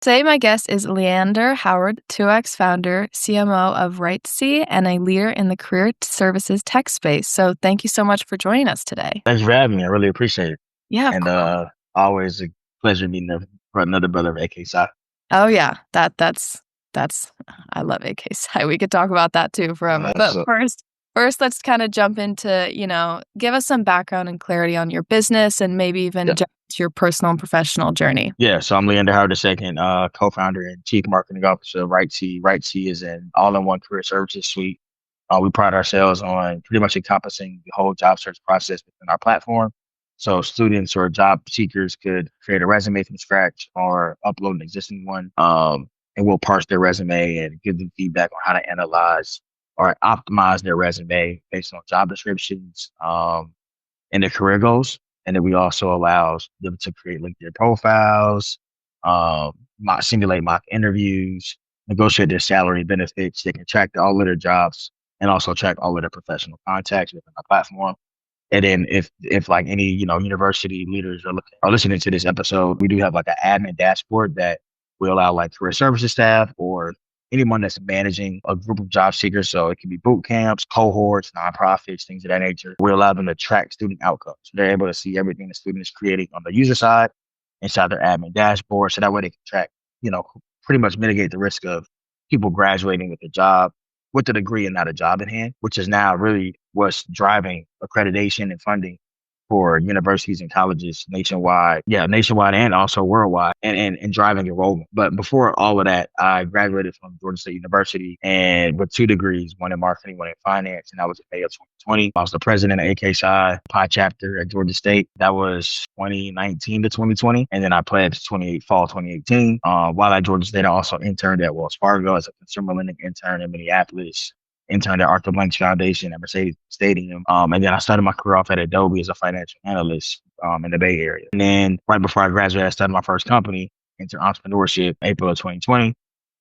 Today, my guest is Leander Howard, 2X founder, CMO of WriteSea, and a leader in the career services tech space. So thank you so much for joining us today. Thanks for having me. I really appreciate it. Yeah, of And course. always a pleasure meeting another brother of AK side. Oh yeah, that's I love AKSI. We could talk about that too forever. But So, first let's kind of jump into, give us some background and clarity on your business and maybe even yeah, jump to your personal and professional journey. yeah. So I'm Leander Howard II, co-founder and chief marketing officer of WriteSea. WriteSea is an all-in-one career services suite. We pride ourselves on pretty much encompassing the whole job search process within our platform. So students or job seekers could create a resume from scratch or upload an existing one. And we'll parse their resume and give them feedback on how to analyze or optimize their resume based on job descriptions, and their career goals. And then we also allow them to create LinkedIn profiles, simulate mock interviews, negotiate their salary benefits. They can track all of their jobs and also track all of their professional contacts within our platform. And then if like any, university leaders are listening to this episode, we do have like an admin dashboard that we allow like career services staff or anyone that's managing a group of job seekers. So it can be boot camps, cohorts, nonprofits, things of that nature. We allow them to track student outcomes. So they're able to see everything the student is creating on the user side inside their admin dashboard. So that way they can track, pretty much mitigate the risk of people graduating with a job with a degree and not a job in hand, which is now really what's driving accreditation and funding for universities and colleges nationwide. Yeah, nationwide and also worldwide and driving enrollment. But before all of that, I graduated from Georgia State University and with 2 degrees, one in marketing, one in finance. And that was in May of 2020. I was the president of AKSI Pi chapter at Georgia State. That was 2019 to 2020. And then I pledged fall 2018. While at Georgia State, I also interned at Wells Fargo as a consumer lending intern in Minneapolis, interned at Arthur Blanks Foundation at Mercedes Stadium. And then I started my career off at Adobe as a financial analyst in the Bay Area. And then right before I graduated, I started my first company into entrepreneurship, April of 2020,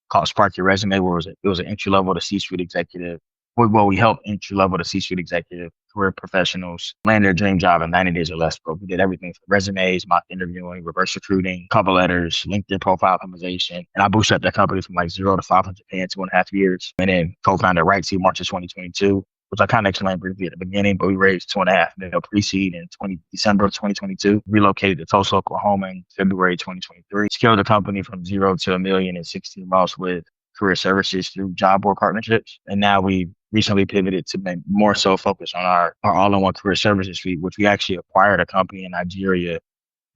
called Spark Your Resume, where it was an entry level to C-suite executive. Well, we helped entry level to C-suite executive career professionals land their dream job in 90 days or less. But we did everything from resumes, mock interviewing, reverse recruiting, cover letters, LinkedIn profile optimization. And I bootstrapped that company from like 0 to 500K in 2.5 years. And then co-founded WriteSea March of 2022, which I kind of explained briefly at the beginning, but we raised 2.5 million pre-seed in December of 2022, relocated to Tulsa, Oklahoma in February 2023, scaled the company from 0 to 1 million in 16 months with career services through job board partnerships. And now we recently pivoted to make more so focus on our all-in-one career services suite, which we actually acquired a company in Nigeria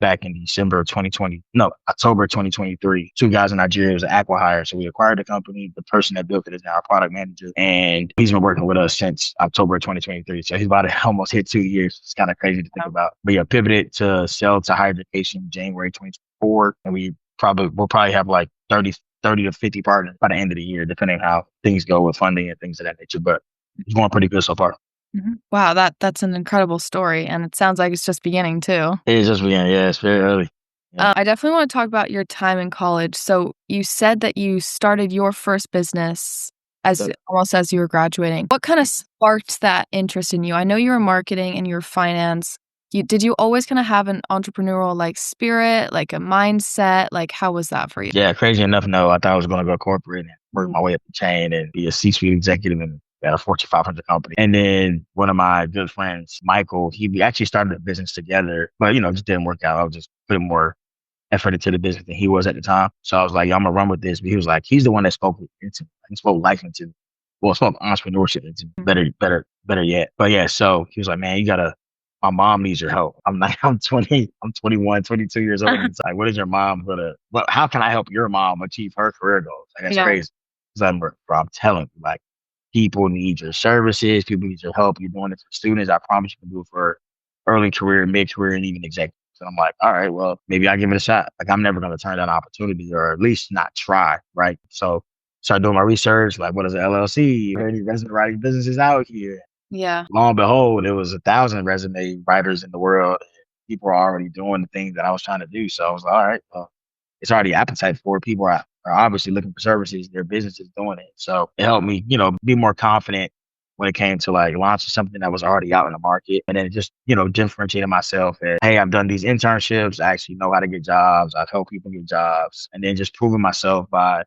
back in October 2023. 2 guys in Nigeria was an acqui-hire. So we acquired the company. The person that built it is now our product manager. And he's been working with us since October 2023. So he's about to almost hit 2 years. It's kind of crazy to think about. But yeah, pivoted to sell to higher education January 2024. And we'll probably have like 30 to 50 partners by the end of the year, depending on how things go with funding and things of that nature. But it's going pretty good so far. Mhm. Wow, that's an incredible story, and it sounds like it's just beginning too. It is just beginning. Yeah, it's very early. Yeah. I definitely want to talk about your time in college. So you said that you started your first business almost as you were graduating. What kind of sparked that interest in you? I know you were marketing and you were finance. Did you always kind of have an entrepreneurial like spirit, like a mindset? Like how was that for you? Yeah, crazy enough, no. I thought I was going to go corporate and work my way up the chain and be a C-suite executive at a Fortune 500 company. And then one of my good friends, Michael, we actually started a business together, but it just didn't work out. I was just putting more effort into the business than he was at the time. So I was like, I'm gonna run with this. But he was like, he's the one that spoke into me. He spoke life into me. Well, spoke entrepreneurship into me. Better yet. But yeah, so he was like, man, my mom needs your help. I'm 21, 22 years old. It's like, what is your mom how can I help your mom achieve her career goals? Like, that's crazy. Because I'm telling you, like, people need your services. People need your help. You're doing it for students. I promise you can do it for early career, mid-career, and even executive. So I'm like, all right, well, maybe I'll give it a shot. Like, I'm never going to turn down an opportunity or at least not try, right? So start doing my research, like, what is an LLC? Are there any resume writing businesses out here? Yeah. Lo and behold, there was 1,000 resume writers in the world. People are already doing the things that I was trying to do. So I was like, all right, well, it's already appetite for it. People are obviously looking for services. Their business is doing it. So it helped me, be more confident when it came to like launching something that was already out in the market. And then just, differentiating myself as, hey, I've done these internships. I actually know how to get jobs. I've helped people get jobs. And then just proving myself by,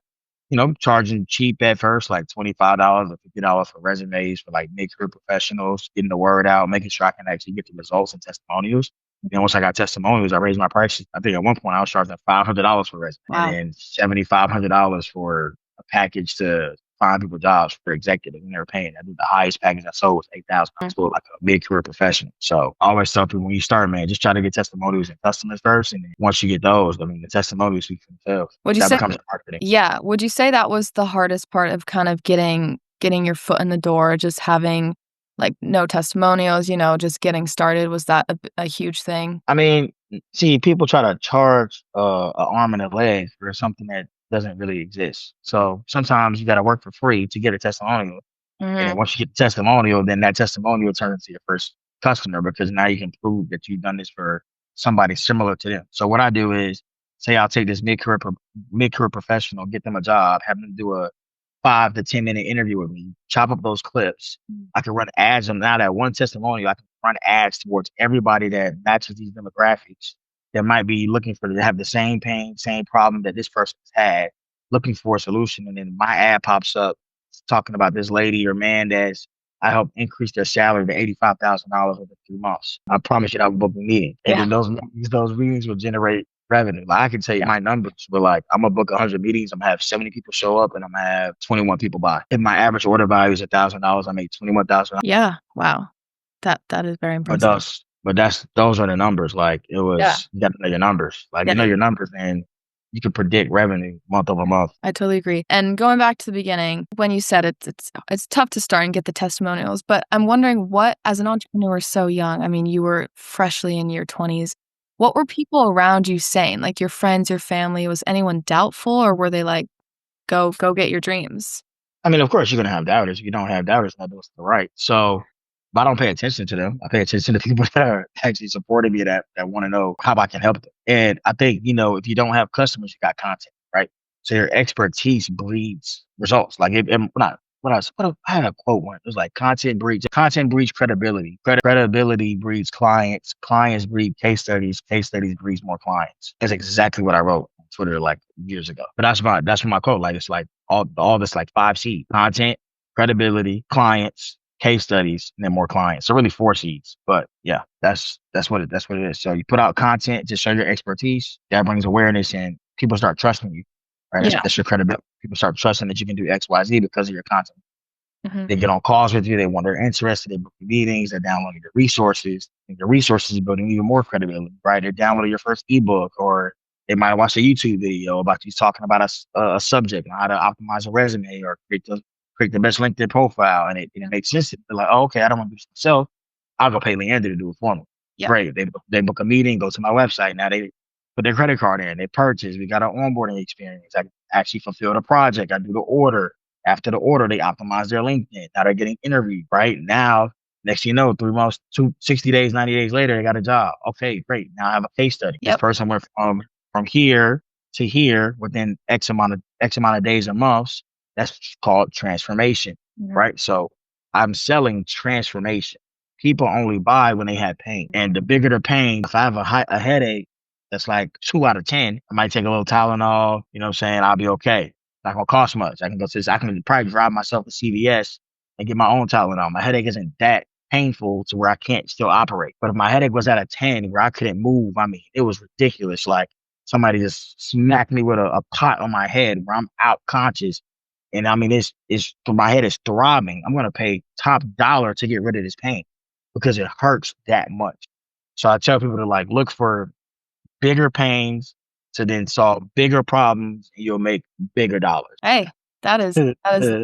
charging cheap at first, like $25 or $50 for resumes for like mid-career professionals, getting the word out, making sure I can actually get the results and testimonials. And then once I got testimonials, I raised my prices. I think at one point I was charging $500 for resume and Wow. then $7,500 for a package to find people jobs for executives, and they were paying. I think the highest package I sold was $8,000 for like a mid-career professional. So I always tell people when you start, man, just try to get testimonials and customers first, and then once you get those, I mean, the testimonials speak for themselves. Would you That say becomes marketing. Yeah, would you say that was the hardest part of kind of getting your foot in the door, just having, like, no testimonials, just getting started? Was that a huge thing? I mean, see, people try to charge an arm and a leg for something that doesn't really exist. So sometimes you got to work for free to get a testimonial. And then Mhm. once you get the testimonial, then that testimonial turns into your first customer because now you can prove that you've done this for somebody similar to them. So what I do is say I'll take this mid-career professional, get them a job, have them do a 5 to 10 minute interview with me, chop up those clips. Mm. I can run ads on now that one testimonial. I can run ads towards everybody that matches these demographics that might be looking for to have the same pain, same problem that this person's had, looking for a solution. And then my ad pops up talking about this lady or man that's I helped increase their salary to $85,000 over 3 months. I promise you, I will book a meeting, and Yeah. then those meetings will generate revenue. Like I can tell you my numbers, but like I'm gonna book 100 meetings. I'm gonna have 70 people show up, and I'm gonna have 21 people buy. If my average order value is $1,000, I make 21,000. Yeah, wow. That is very But impressive. those are the numbers. Like Yeah. you got to know your numbers. Like Yeah. you know your numbers, and you can predict revenue month over month. I totally agree. And going back to the beginning, when you said it's tough to start and get the testimonials, but I'm wondering what, as an entrepreneur so young, I mean, you were freshly in your 20s. What were people around you saying? Like your friends, your family, was anyone doubtful, or were they like, go get your dreams? I mean, of course, you're gonna have doubters. If you don't have doubters, not doing the right. So, but I don't pay attention to them. I pay attention to people that are actually supporting me that want to know how I can help them. And I think if you don't have customers, you got content, right? So your expertise breeds results. Like it not I had a quote one. It was like content breeds credibility. Credibility breeds clients. Clients breed case studies breeds more clients. That's exactly what I wrote on Twitter like years ago. But that's my quote. Like it's like all this like 5 C's: content, credibility, clients, case studies, and then more clients. So really 4 C's. But yeah, that's what it is. So you put out content to show your expertise. That brings awareness, and people start trusting you. Right? Yeah. That's your credibility. People start trusting that you can do X, Y, Z because of your content. Mhm. They get on calls with you. They want they're interested. They book meetings. They're downloading your resources. And your resources are building even more credibility, right? They're downloading your first ebook, or they might watch a YouTube video about you talking about a subject, how to optimize a resume, or create the best LinkedIn profile, and it makes sense. They're like, oh, okay, I don't want to do this myself. I'll go pay Leander to do it for me. Yeah. Great. They book a meeting, go to my website. Now they put their credit card in. They purchase. We got an onboarding experience. I actually fulfill the project. I do the order. After the order, they optimize their LinkedIn. Now they're getting interviewed, right? Now, next thing you know, 3 months, 60 days, 90 days later, they got a job. Okay, great. Now I have a case study. This Yep. person went from here to here within X amount of days or months. That's called transformation, Mhm. right? So I'm selling transformation. People only buy when they have pain. And the bigger the pain, if I have a headache that's like 2 out of 10, I might take a little Tylenol, you know what I'm saying? I'll be okay. Not gonna cost much. I can probably drive myself to CVS and get my own Tylenol. My headache isn't that painful to where I can't still operate. But if my headache was at a 10 where I couldn't move, I mean, it was ridiculous. Like somebody just smacked me with a pot on my head where I'm out conscious. And I mean, it's my head is throbbing. I'm gonna pay top dollar to get rid of this pain because it hurts that much. So I tell people to like look for bigger pains to then solve bigger problems, and you'll make bigger dollars. Hey, that is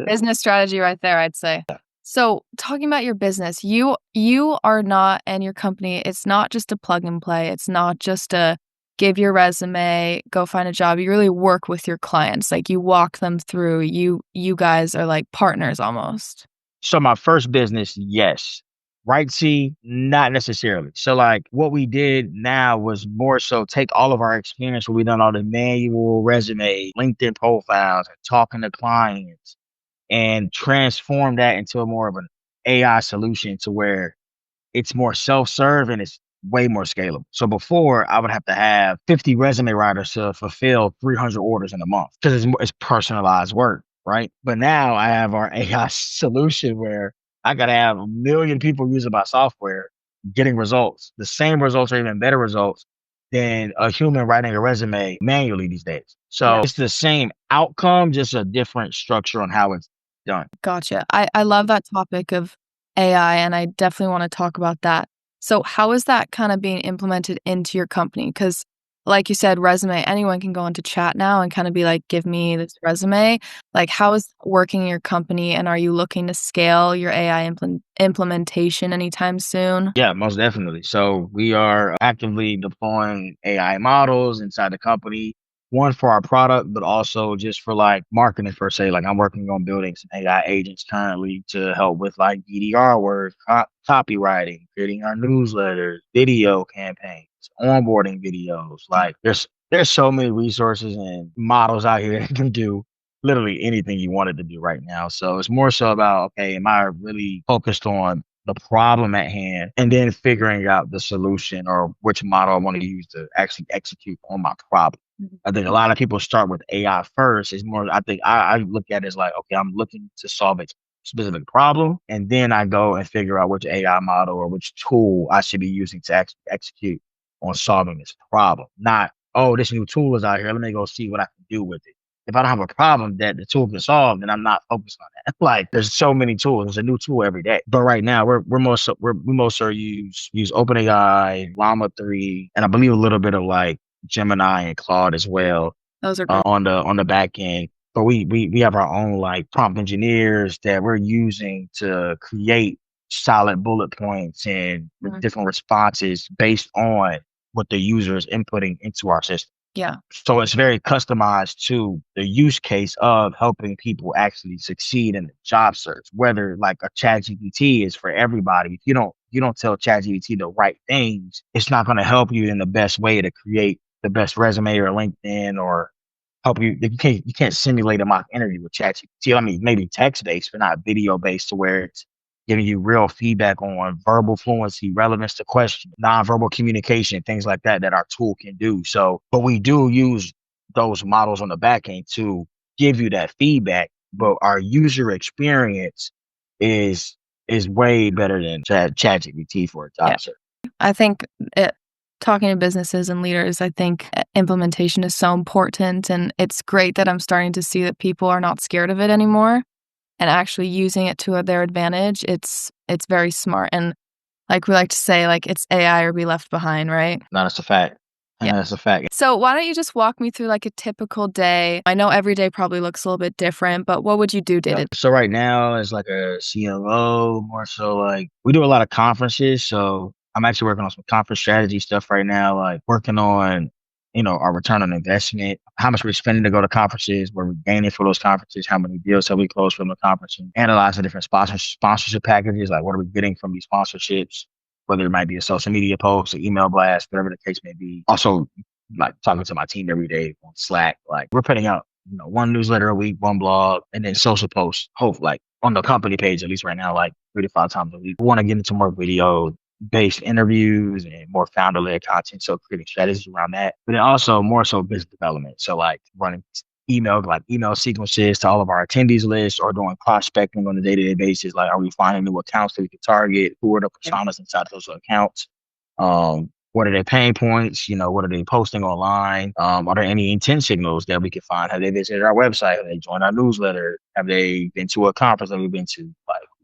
business strategy right there, I'd say. So, talking about your business, you are not, and your company, it's not just a plug and play. It's not just a give your resume, go find a job. You really work with your clients. Like you walk them through. You guys are like partners almost. So my first business, yes. WriteSea, not necessarily. So like what we did now was more so take all of our experience where we done all the manual resume, LinkedIn profiles, and talking to clients, and transform that into a more of an AI solution to where it's more self-serve and it's way more scalable. So before I would have to have 50 resume writers to fulfill 300 orders in a month because it's personalized work, right? But now I have our AI solution where I got to have a million people using my software getting results, the same results or even better results than a human writing a resume manually these days. So Yeah. it's the same outcome, just a different structure on how it's done. Gotcha. I love that topic of AI, and I definitely wanna talk about that. So how is that kinda being implemented into your company? Because, like you said, resume, anyone can go into chat now and kinda be like, "Give me this resume." Like, how is it working in your company, and are you looking to scale your AI implementation anytime soon? Yeah, most definitely. So we are actively deploying AI models inside the company, one for our product, but also just for like marketing per se. Like I'm working on building some AI agents currently to help with like DDR work, copywriting, creating our newsletters, video campaigns, onboarding videos. Like there's so many resources and models out here that can do literally anything you wanted to do right now. So it's more so about, okay, am I really focused on the problem at hand and then figuring out the solution or which model I want to use to actually execute on my problem. Mhm. I think a lot of people start with AI first. It's more, I think I look at it as like, okay, I'm looking to solve a specific problem. And then I go and figure out which AI model or which tool I should be using to actually execute on solving this problem. Not, oh, this new tool is out here. Let me go see what I can do with it. If I don't have a problem that the tool can solve, then I'm not focused on that. Like there's so many tools. There's a new tool every day. But right now we most are use OpenAI, Llama 3, and I believe a little bit of like Gemini and Claude as well Those are great. on the back end. But we have our own like prompt engineers that we're using to create solid bullet points and Mhm. different responses based on what the user is inputting into our system. Yeah. So it's very customized to the use case of helping people actually succeed in the job search. Whether like a ChatGPT is for everybody. If you don't tell ChatGPT the right things, it's not going to help you in the best way to create the best resume or LinkedIn or help you. You can't simulate a mock interview with ChatGPT. I mean, maybe text based, but not video based to where it's giving you real feedback on verbal fluency, relevance to question, nonverbal communication, things like that that our tool can do. So, but we do use those models on the back end to give you that feedback. But our user experience is is way better than ChatGPT for a Yeah. job search. I think it talking to businesses and leaders, I think implementation is so important, and it's great that I'm starting to see that people are not scared of it anymore and actually using it to their advantage. It's very smart, and like we like to say, like, it's AI or be left behind, right? No, that's a fact. Yeah. That's a fact. So why don't you just walk me through, like, a typical day? I know every day probably looks a little bit different, but what would you do day to Yep. So right now as like a CMO, more so like we do a lot of conferences. So I'm actually working on some conference strategy stuff right now, like working on, our return on investment, how much we're spending to go to conferences, what we're gaining for those conferences, how many deals have we closed from the conference, and analyze the different sponsorship packages, like what are we getting from these sponsorships, whether it might be a social media post, an email blast, whatever the case may be. Also, like talking to my team every day on Slack, like we're putting out one newsletter a week, one blog, and then social posts. Hope like on the company page, at least right now, like 3 to 5 times a week. We want to get into more video based interviews and more founder led content. So creating strategies around that, but then also more so business development. So like running email sequences to all of our attendees list or doing prospecting on a day-to-day basis. Like, are we finding new accounts that we can target? Who are the personas inside those accounts? What are their pain points? What are they posting online? Are there any intent signals that we can find? Have they visited our website? Have they joined our newsletter? Have they been to a conference that we've been to?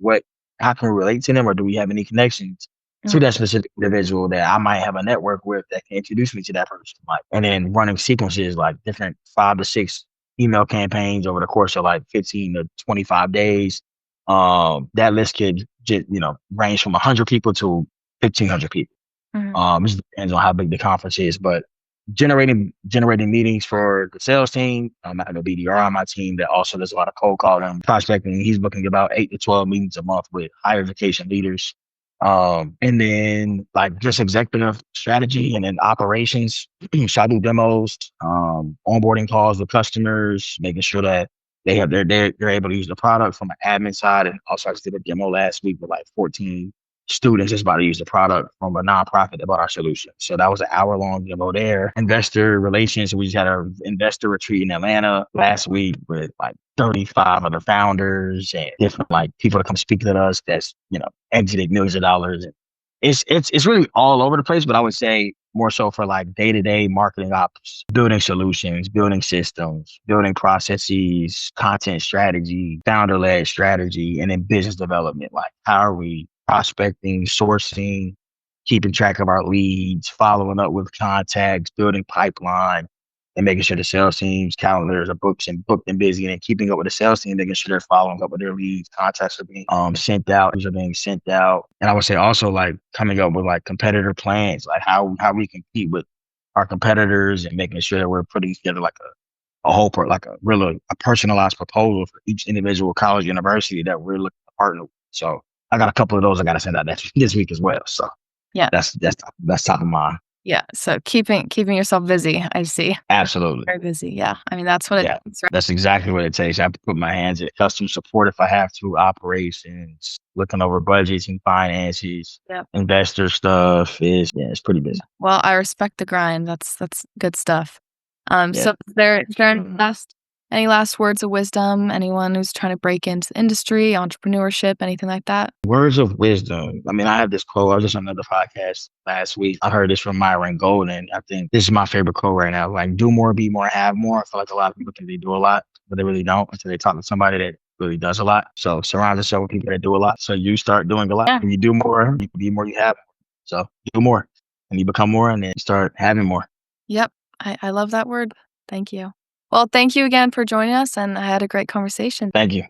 Like, how can we relate to them, or do we have any connections to that specific individual that I might have a network with that can introduce me to that person? Like, and then running sequences, like different 5 to 6 email campaigns over the course of like 15 to 25 days. That list could just, range from 100 people to 1,500 people. Mhm. It just depends on how big the conference is, but generating meetings for the sales team. I have a BDR on my team that also does a lot of cold calling and prospecting. He's booking about 8 to 12 meetings a month with higher education leaders. And then like just executive strategy and then operations. So I do demos, onboarding calls with customers, making sure that they're able to use the product from an admin side. And also I just did a demo last week with like 14 students just about to use the product from a nonprofit about our solution. So that was an hour-long demo there. Investor relations, we just had an investor retreat in Atlanta last week with like 35 other founders and different like people to come speak to us that's, exited millions of dollars. And it's really all over the place, but I would say more so for like day-to-day marketing ops, building solutions, building systems, building processes, content strategy, founder-led strategy, and then business development. Like how are we prospecting, sourcing, keeping track of our leads, following up with contacts, building pipeline, and making sure the sales team's calendars are booked and busy, and then keeping up with the sales team, making sure they're following up with their leads, contacts are being sent out, these are being sent out. And I would say also like coming up with like competitor plans, like how we compete with our competitors and making sure that we're putting together like a whole like a personalized proposal for each individual college university that we're looking to partner with. So I got a couple of those I got to send out this week as well. So Yeah. that's top of mind. Yeah. So keeping yourself busy, I see. Absolutely. Very busy. Yeah. I mean, that's what it Yeah, takes, right? that's exactly what it takes. I have to put my hands in customer support if I have to, operations, looking over budgets and finances, Yep. investor stuff it's pretty busy. Well, I respect the grind. That's good stuff. Yeah. So is there any last words of wisdom? Anyone who's trying to break into the industry, entrepreneurship, anything like that? Words of wisdom. I mean, I have this quote. I was just on another podcast last week. I heard this from Myron Golden. I think this is my favorite quote right now. Like, do more, be more, have more. I feel like a lot of people think they do a lot, but they really don't until they talk to somebody that really does a lot. So surround yourself with people that do a lot. So you start doing a lot. Yeah. When you do more, you be more, you have more. So do more and you become more and then you start having more. Yep. I love that word. Thank you. Well, thank you again for joining us, and I had a great conversation. Thank you.